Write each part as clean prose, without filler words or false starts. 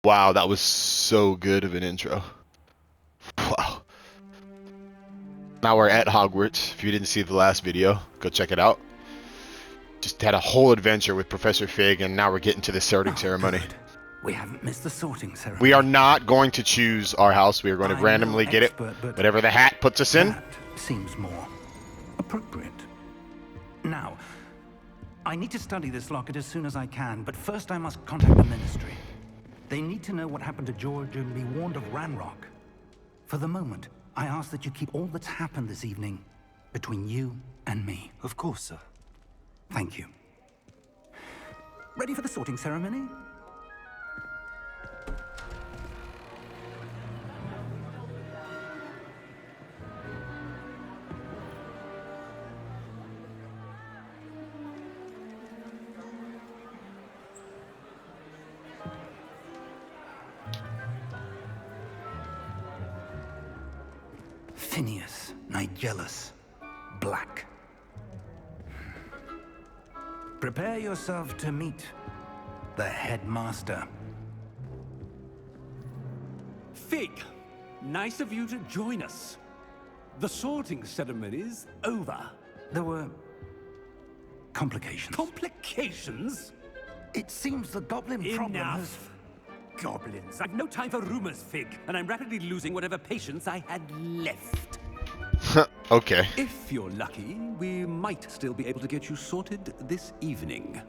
Wow, that was so good of an intro. Wow. Now we're at Hogwarts. If you didn't see the last video, go check it out. Just had a whole adventure with Professor Fig, and now we're getting to the sorting ceremony. Good. We haven't missed the sorting ceremony. We are not going to choose our house. We are going to randomly get it. Whatever the hat puts us in. That seems more appropriate. Now, I need to study this locket as soon as I can, but first I must contact the Ministry. They need to know what happened to George and be warned of Ranrock. For the moment, I ask that you keep all that's happened this evening between you and me. Of course, sir. Thank you. Ready for the sorting ceremony? Phineas, Nigellus, Black. Prepare yourself to meet the headmaster. Fig, nice of you to join us. The sorting ceremony's over. There were complications. Complications? It seems the goblin problem has... Enough. Goblins. I've no time for rumors, Fig, and I'm rapidly losing whatever patience I had left. Okay. If you're lucky, we might still be able to get you sorted this evening.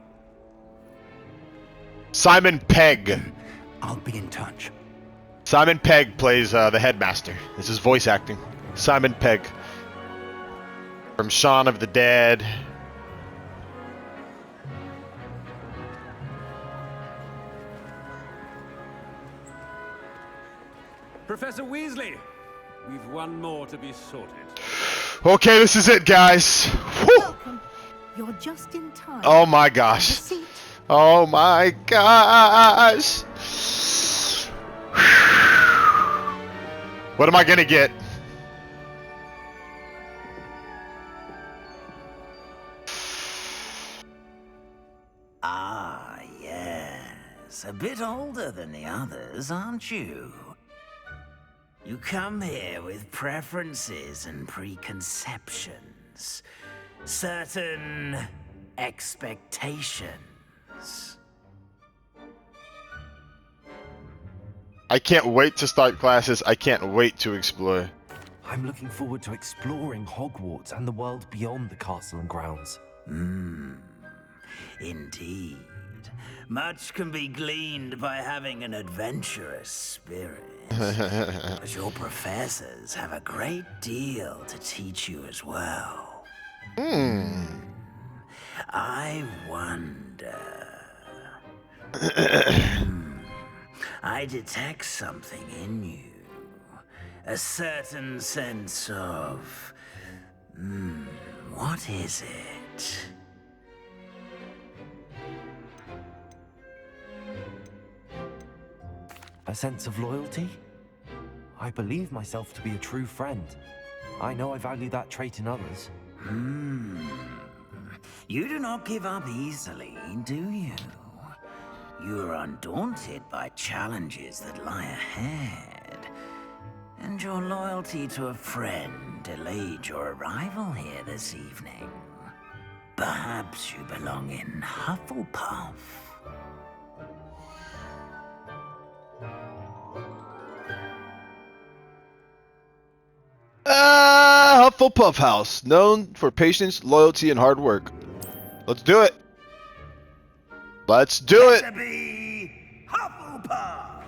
Simon Pegg. I'll be in touch. Simon Pegg plays the headmaster. This is voice acting. Simon Pegg. From Shaun of the Dead. Professor Weasley, we've one more to be sorted. Okay, this is it, guys. Whew. Welcome. You're just in time. Oh my Have a gosh. seat. Oh my gosh. What am I gonna get? Ah, yes. A bit older than the others, aren't you? You come here with preferences and preconceptions. Certain expectations. I can't wait to start classes. I can't wait to explore. I'm looking forward to exploring Hogwarts and the world beyond the castle and grounds. Indeed. Much can be gleaned by having an adventurous spirit. But your professors have a great deal to teach you as well. I wonder... I detect something in you. A certain sense of... what is it? A sense of loyalty? I believe myself to be a true friend. I know I value that trait in others. You do not give up easily, do you? You are undaunted by challenges that lie ahead. And your loyalty to a friend delayed your arrival here this evening. Perhaps you belong in Hufflepuff. Hufflepuff House, known for patience, loyalty, and hard work. Let's do it. Let's do it. To be Hufflepuff!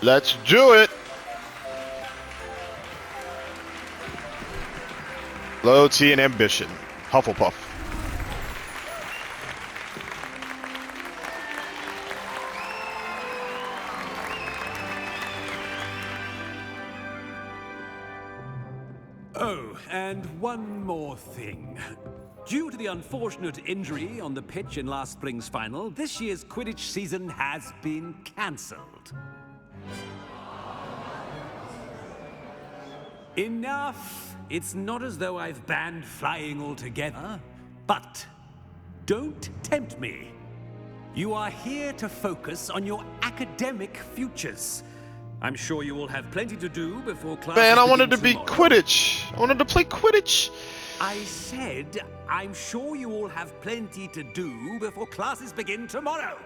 Let's do it. Loyalty and ambition. Hufflepuff. Oh, and one more thing. Due to the unfortunate injury on the pitch in last spring's final, this year's Quidditch season has been cancelled. Enough! It's not as though I've banned flying altogether, but don't tempt me. You are here to focus on your academic futures. I'm sure you will have plenty to do before classes Man, I begin wanted to be tomorrow. Quidditch. I wanted to play Quidditch. I said, I'm sure you all have plenty to do before classes begin tomorrow.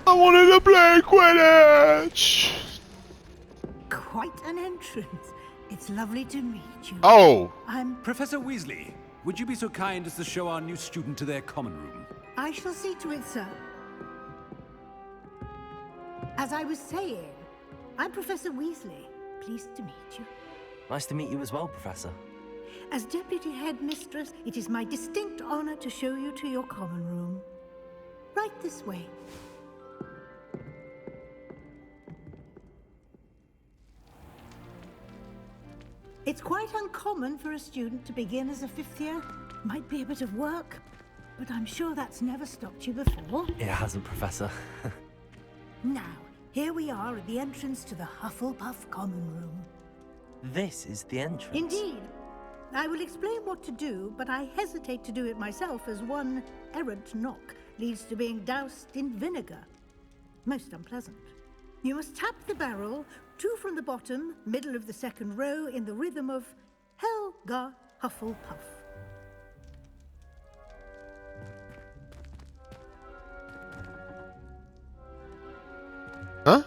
I wanted to play Quidditch. Quite an entrance. It's lovely to meet you. Oh, Professor Weasley, would you be so kind as to show our new student to their common room? I shall see to it, sir. As I was saying, I'm Professor Weasley. Pleased to meet you. Nice to meet you as well, Professor. As Deputy Headmistress, it is my distinct honor to show you to your common room. Right this way. It's quite uncommon for a student to begin as a fifth year. Might be a bit of work, but I'm sure that's never stopped you before. It hasn't, Professor. Now, here we are at the entrance to the Hufflepuff common room. This is the entrance. Indeed. I will explain what to do, but I hesitate to do it myself as one errant knock leads to being doused in vinegar. Most unpleasant. You must tap the barrel, 2 from the bottom, middle of the second row, in the rhythm of Helga Hufflepuff. huh?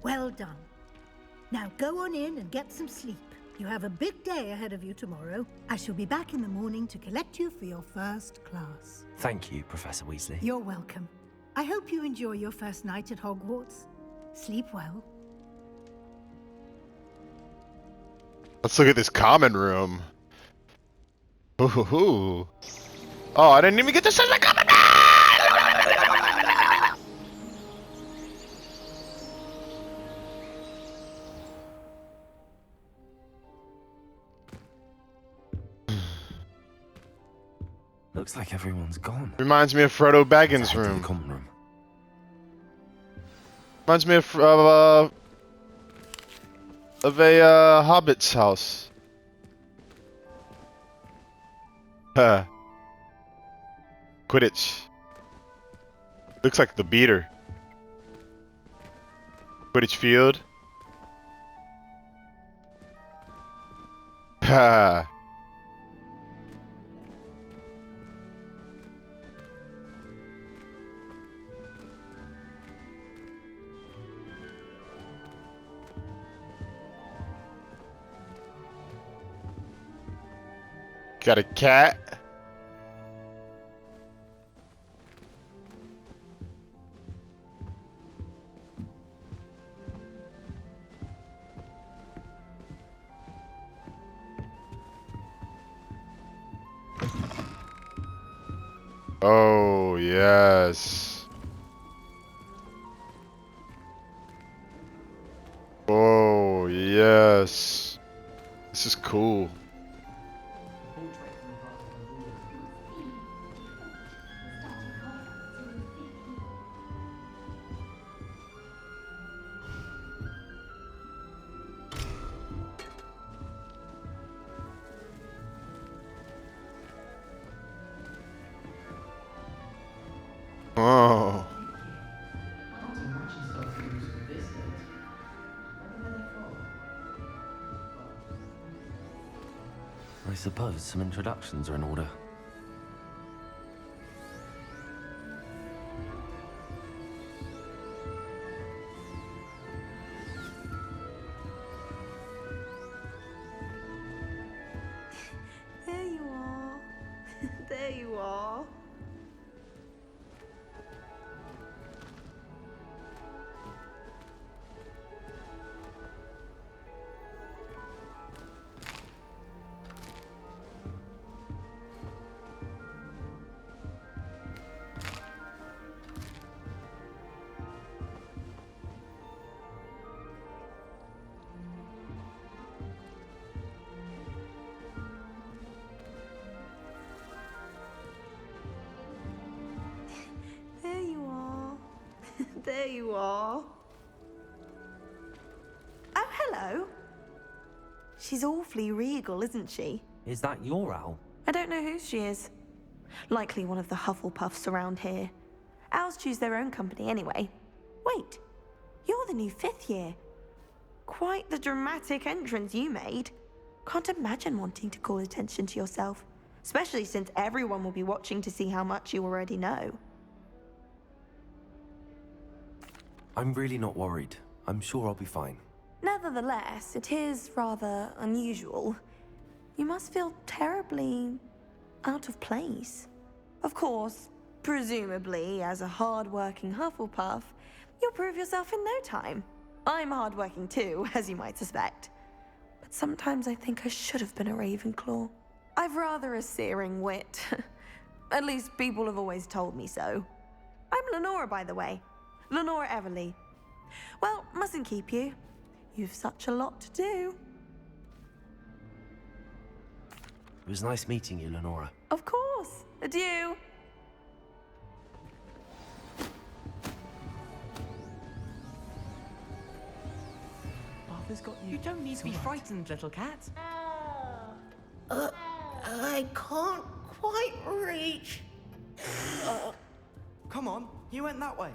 Well done. Now go on in and get some sleep. You have a big day ahead of you tomorrow. I shall be back in the morning to collect you for your first class. Thank you, Professor Weasley. You're welcome. I hope you enjoy your first night at Hogwarts. Sleep well. Let's look at this common room. Ooh. Oh, I didn't even get to say the common room! Looks like everyone's gone. Reminds me of Frodo Baggins' Let's head to the room. common room. Reminds me of a hobbit's house. Quidditch. Looks like the beater. Quidditch field. Ha. Got a cat. Oh, yes. Oh, yes. This is cool. Oh. I suppose some introductions are in order. There you are. There you are. There you are. There you are. Oh, hello. She's awfully regal, isn't she? Is that your owl? I don't know who she is. Likely one of the Hufflepuffs around here. Owls choose their own company anyway. Wait, you're the new 5th year. Quite the dramatic entrance you made. Can't imagine wanting to call attention to yourself, especially since everyone will be watching to see how much you already know. I'm really not worried. I'm sure I'll be fine. Nevertheless, it is rather unusual. You must feel terribly out of place. Of course, presumably, as a hard-working Hufflepuff, you'll prove yourself in no time. I'm hard-working too, as you might suspect. But sometimes I think I should have been a Ravenclaw. I've rather a searing wit. At least people have always told me so. I'm Lenora, by the way. Lenora Everly. Well, mustn't keep you. You've such a lot to do. It was nice meeting you, Lenora. Of course. Adieu. Arthur's got you. You don't need to be frightened, little cat. I can't quite reach. Come on, you went that way.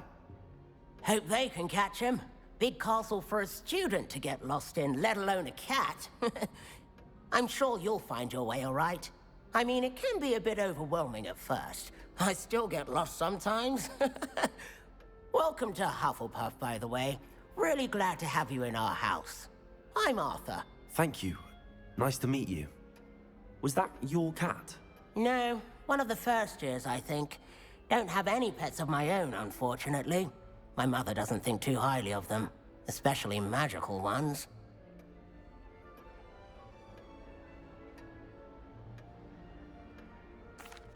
Hope they can catch him. Big castle for a student to get lost in, let alone a cat. I'm sure you'll find your way all right. I mean, it can be a bit overwhelming at first. I still get lost sometimes. Welcome to Hufflepuff, by the way. Really glad to have you in our house. I'm Arthur. Thank you. Nice to meet you. Was that your cat? No, one of the first years, I think. Don't have any pets of my own, unfortunately. My mother doesn't think too highly of them, especially magical ones.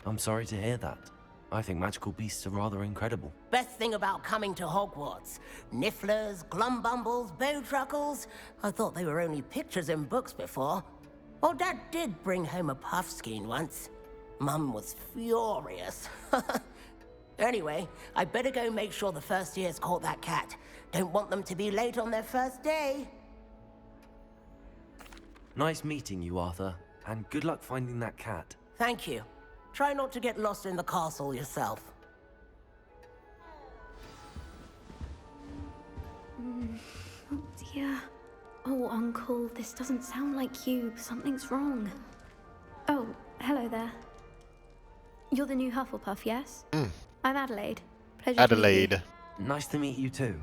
I'm sorry to hear that. I think magical beasts are rather incredible. Best thing about coming to Hogwarts. Nifflers, Glumbumbles, Bowtruckles. I thought they were only pictures in books before. Well, Dad did bring home a Puffskein once. Mum was furious. Anyway, I better go make sure the first years caught that cat. Don't want them to be late on their first day. Nice meeting you, Arthur. And good luck finding that cat. Thank you. Try not to get lost in the castle yourself. Oh dear. Oh, Uncle, this doesn't sound like you. Something's wrong. Oh, hello there. You're the new Hufflepuff, yes? I'm Adelaide. Pleasure to meet you. Adelaide. Nice to meet you too.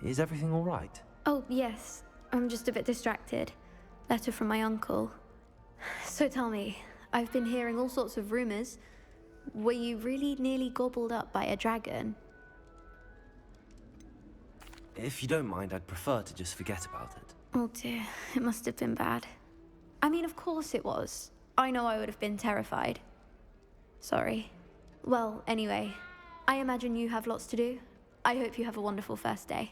Is everything all right? Oh, yes. I'm just a bit distracted. Letter from my uncle. So tell me, I've been hearing all sorts of rumors. Were you really nearly gobbled up by a dragon? If you don't mind, I'd prefer to just forget about it. Oh dear, it must have been bad. I mean, of course it was. I know I would have been terrified. Sorry. Well, anyway, I imagine you have lots to do. I hope you have a wonderful first day.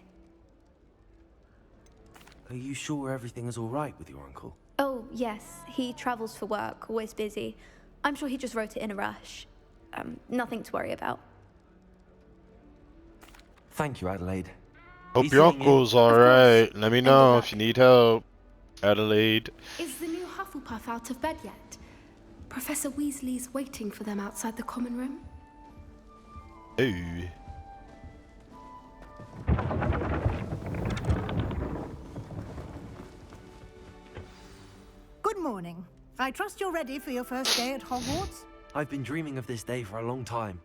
Are you sure everything is all right with your uncle? Oh, yes. He travels for work, always busy. I'm sure he just wrote it in a rush. Nothing to worry about. Thank you, Adelaide. Hope Be your seeing you. uncle's alright. Let me And know good if you need help. Adelaide. Is the new Hufflepuff out of bed yet? Professor Weasley's waiting for them outside the common room. Ooh. Good morning. I trust you're ready for your first day at Hogwarts? I've been dreaming of this day for a long time.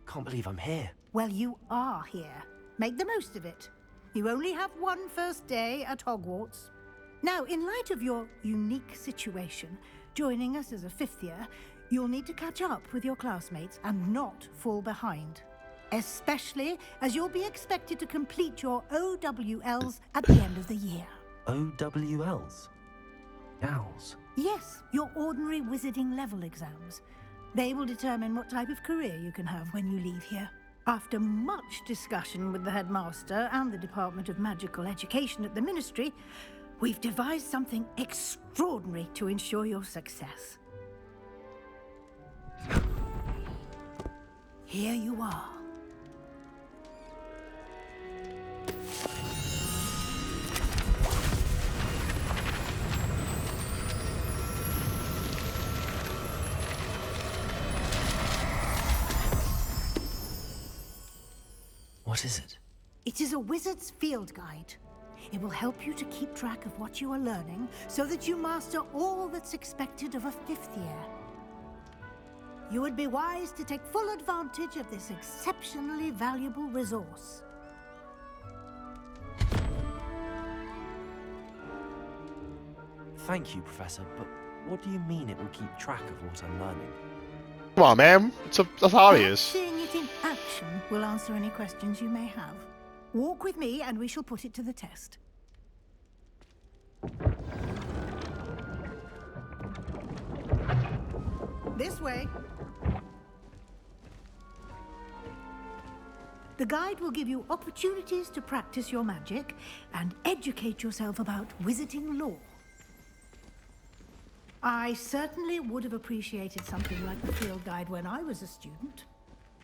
Can't believe I'm here. Well, you are here. Make the most of it. You only have one first day at Hogwarts. Now, in light of your unique situation, joining us as a 5th year, you'll need to catch up with your classmates and not fall behind. Especially as you'll be expected to complete your OWLs at the end of the year. OWLs? Owls? Yes, your ordinary wizarding level exams. They will determine what type of career you can have when you leave here. After much discussion with the headmaster and the Department of Magical Education at the Ministry, we've devised something extraordinary to ensure your success. Here you are. What is it? It is a wizard's field guide. It will help you to keep track of what you are learning so that you master all that's expected of a 5th year. You would be wise to take full advantage of this exceptionally valuable resource. Thank you, Professor, but what do you mean it will keep track of what I'm learning? Come on, man. That's Perhaps obvious. seeing it in action will answer any questions you may have. Walk with me and we shall put it to the test. This way. The guide will give you opportunities to practice your magic and educate yourself about wizarding lore. I certainly would have appreciated something like the field guide when I was a student.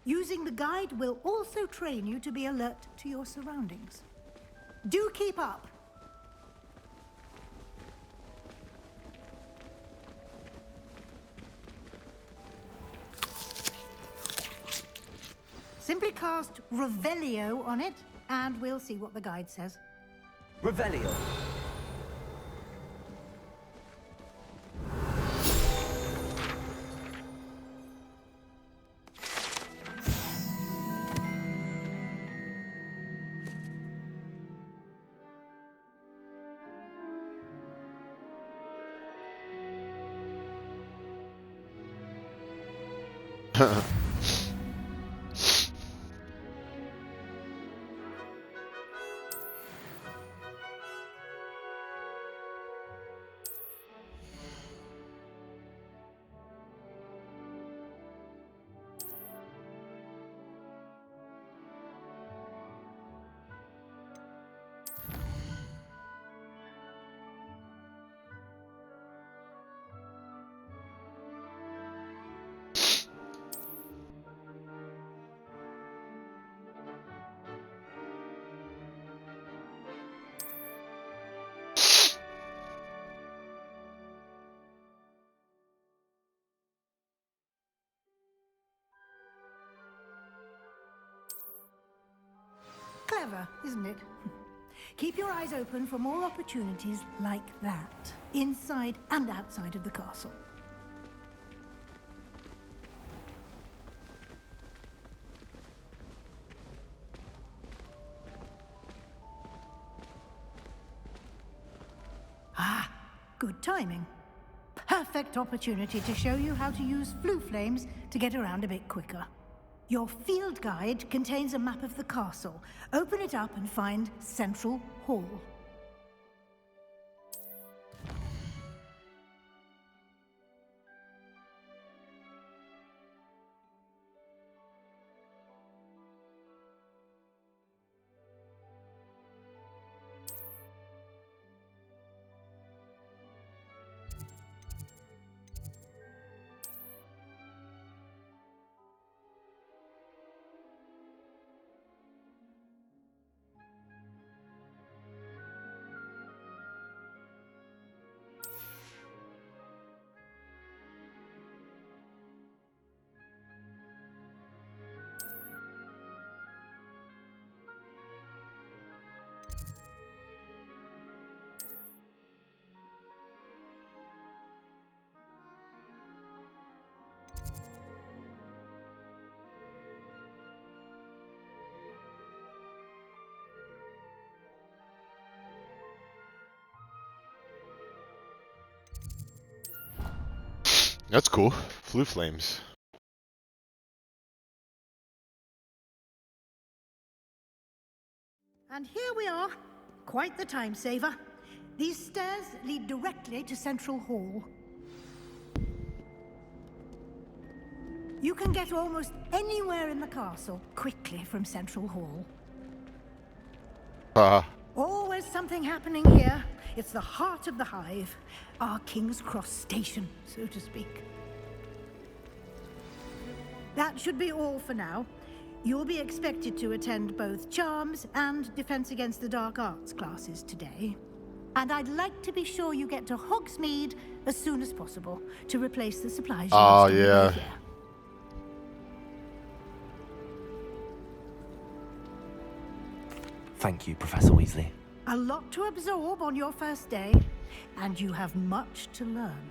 Using the guide will also train you to be alert to your surroundings. Do keep up. Simply cast Revelio on it, and we'll see what the guide says. Revelio. Clever, isn't it? Keep your eyes open for more opportunities like that, inside and outside of the castle. Ah, good timing. Perfect opportunity to show you how to use flue flames to get around a bit quicker. Your field guide contains a map of the castle. Open it up and find Central Hall. That's cool. Flue flames. And here we are. Quite the time saver. These stairs lead directly to Central Hall. You can get almost anywhere in the castle quickly from Central Hall. Always something happening here. It's the heart of the hive, our King's Cross station, so to speak. That should be all for now. You'll be expected to attend both Charms and Defense Against the Dark Arts classes today. And I'd like to be sure you get to Hogsmeade as soon as possible to replace the supplies you lost on the way here. Thank you, Professor Weasley. A lot to absorb on your first day, and you have much to learn.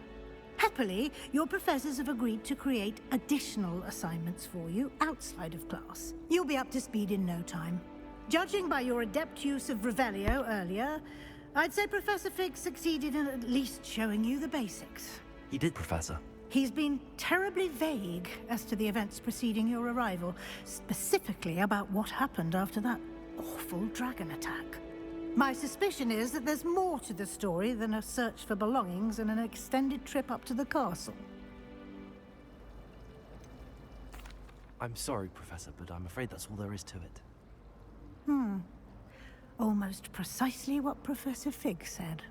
Happily, your professors have agreed to create additional assignments for you outside of class. You'll be up to speed in no time. Judging by your adept use of Revelio earlier, I'd say Professor Fig succeeded in at least showing you the basics. He did, Professor. He's been terribly vague as to the events preceding your arrival, specifically about what happened after that awful dragon attack. My suspicion is that there's more to the story than a search for belongings and an extended trip up to the castle. I'm sorry, Professor, but I'm afraid that's all there is to it. Almost precisely what Professor Fig said.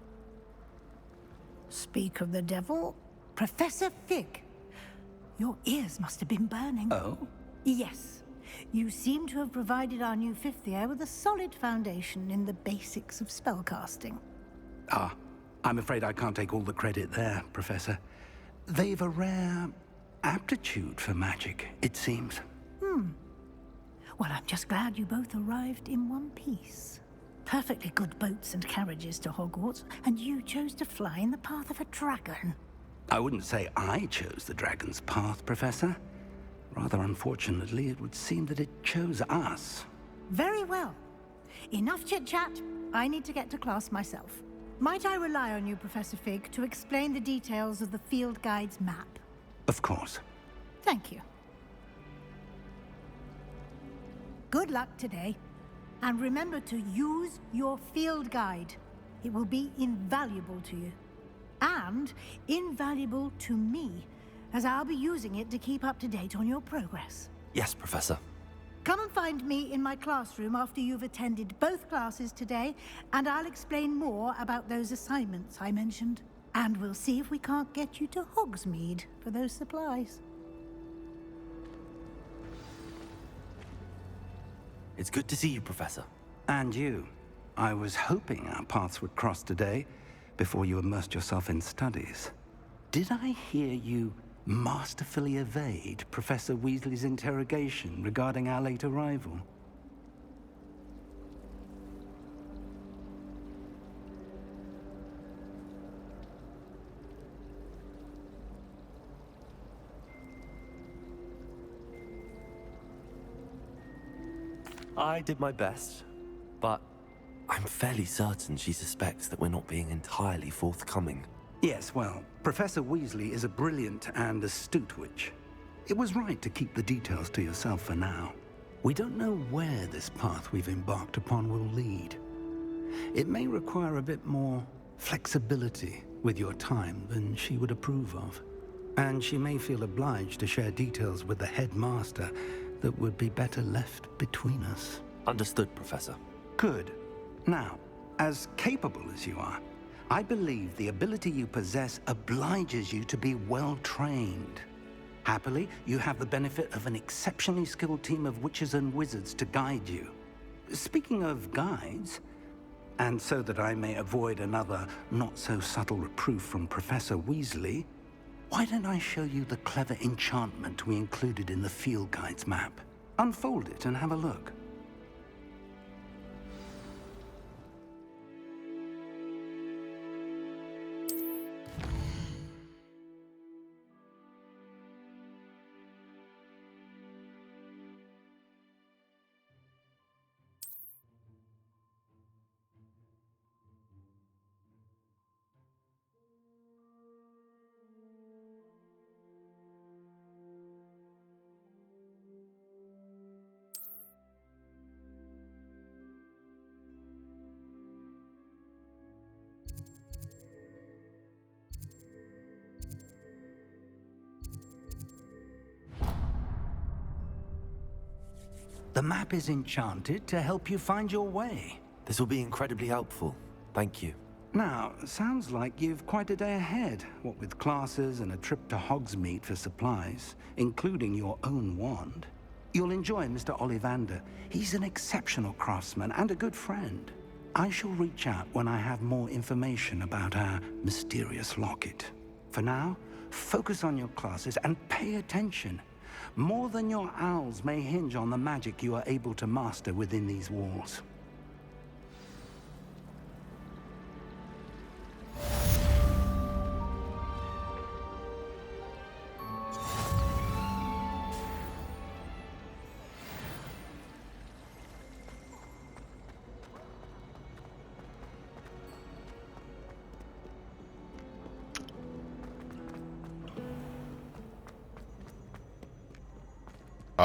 Speak of the devil, Professor Fig. Your ears must have been burning. Oh? Yes. You seem to have provided our new fifth year with a solid foundation in the basics of spellcasting. Ah, I'm afraid I can't take all the credit there, Professor. They've a rare aptitude for magic, it seems. Well, I'm just glad you both arrived in one piece. Perfectly good boats and carriages to Hogwarts, and you chose to fly in the path of a dragon. I wouldn't say I chose the dragon's path, Professor. Rather unfortunately, it would seem that it chose us. Very well. Enough chit-chat. I need to get to class myself. Might I rely on you, Professor Fig, to explain the details of the field guide's map? Of course. Thank you. Good luck today. And remember to use your field guide. It will be invaluable to you. And invaluable to me, as I'll be using it to keep up to date on your progress. Yes, Professor. Come and find me in my classroom after you've attended both classes today, and I'll explain more about those assignments I mentioned. And we'll see if we can't get you to Hogsmeade for those supplies. It's good to see you, Professor. And you. I was hoping our paths would cross today, before you immersed yourself in studies. Did I hear you masterfully evade Professor Weasley's interrogation regarding our late arrival? I did my best, but I'm fairly certain she suspects that we're not being entirely forthcoming. Yes, well, Professor Weasley is a brilliant and astute witch. It was right to keep the details to yourself for now. We don't know where this path we've embarked upon will lead. It may require a bit more flexibility with your time than she would approve of. And she may feel obliged to share details with the headmaster that would be better left between us. Understood, Professor. Good. Now, as capable as you are, I believe the ability you possess obliges you to be well trained. Happily, you have the benefit of an exceptionally skilled team of witches and wizards to guide you. Speaking of guides, and so that I may avoid another not-so-subtle reproof from Professor Weasley, why don't I show you the clever enchantment we included in the field guide's map? Unfold it and have a look. The map is enchanted to help you find your way. This will be incredibly helpful. Thank you. Now, sounds like you've quite a day ahead, what with classes and a trip to Hogsmeade for supplies, including your own wand. You'll enjoy Mr. Ollivander. He's an exceptional craftsman and a good friend. I shall reach out when I have more information about our mysterious locket. For now, focus on your classes and pay attention. More than your owls may hinge on the magic you are able to master within these walls.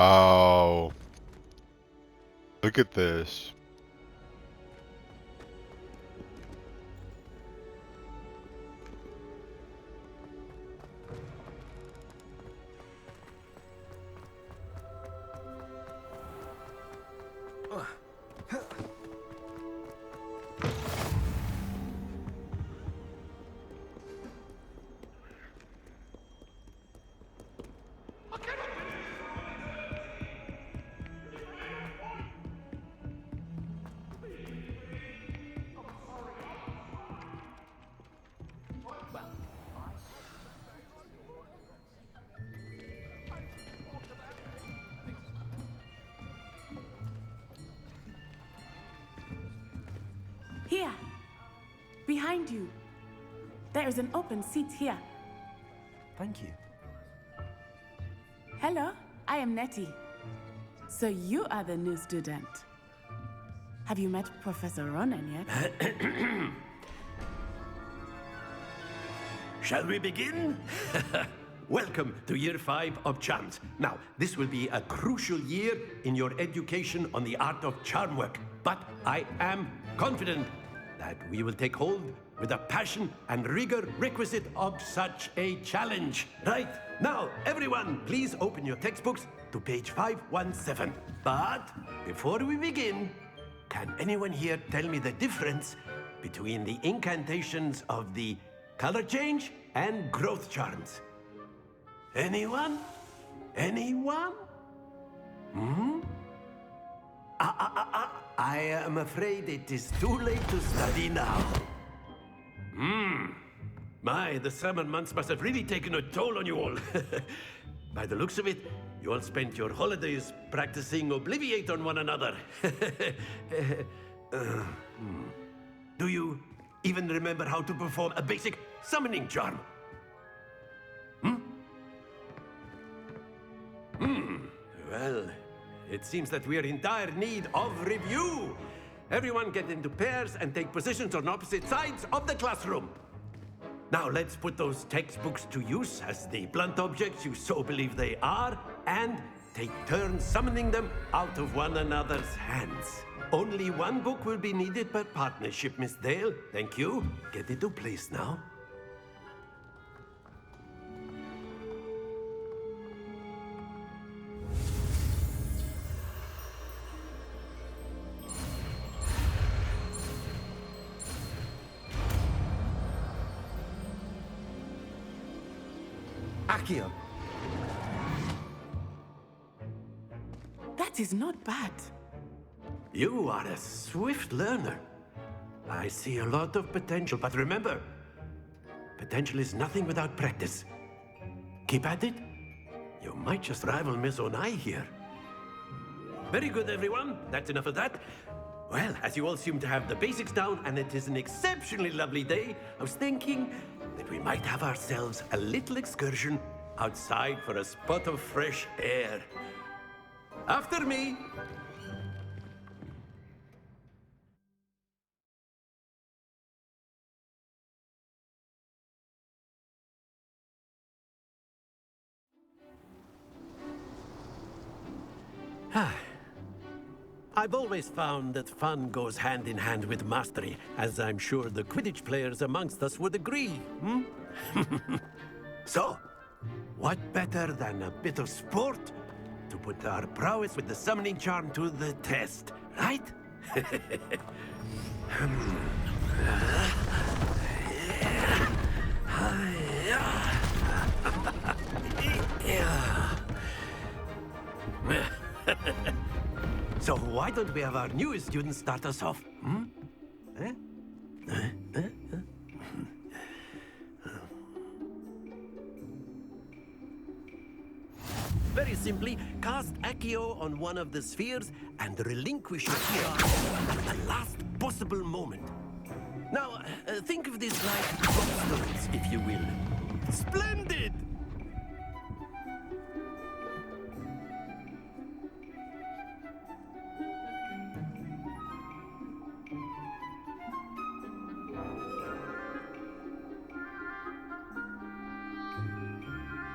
Oh. Look at this. Here, behind you. There is an open seat here. Thank you. Hello, I am Nettie. So you are the new student. Have you met Professor Ronan yet? Shall we begin? Welcome to Year 5 of Charms. Now, this will be a crucial year in your education on the art of charm work. But I am confident that we will take hold with the passion and rigor requisite of such a challenge. Right, now, everyone, please open your textbooks to page 517. But before we begin, can anyone here tell me the difference between the incantations of the color change and growth charms? Anyone? Anyone? Hmm? I am afraid it is too late to study now. The summer months must have really taken a toll on you all. By the looks of it, you all spent your holidays practicing Obliviate on one another. Do you even remember how to perform a basic summoning charm? Well, it seems that we are in dire need of review. Everyone get into pairs and take positions on opposite sides of the classroom. Now let's put those textbooks to use as the blunt objects you so believe they are, and take turns summoning them out of one another's hands. Only one book will be needed per partnership, Miss Dale. Thank you. Get into place now. Accio. That is not bad. You are a swift learner. I see a lot of potential, but remember, potential is nothing without practice. Keep at it. You might just rival Miss Onai here. Very good, everyone. That's enough of that. Well, as you all seem to have the basics down, and it is an exceptionally lovely day, I was thinking that we might have ourselves a little excursion outside for a spot of fresh air. After me. I've always found that fun goes hand in hand with mastery, as I'm sure the Quidditch players amongst us would agree, So, what better than a bit of sport to put our prowess with the summoning charm to the test, right? So why don't we have our newest student start us off? Very simply, cast Accio on one of the spheres and relinquish your charge at the last possible moment. Now, think of this like stones, if you will. Splendid!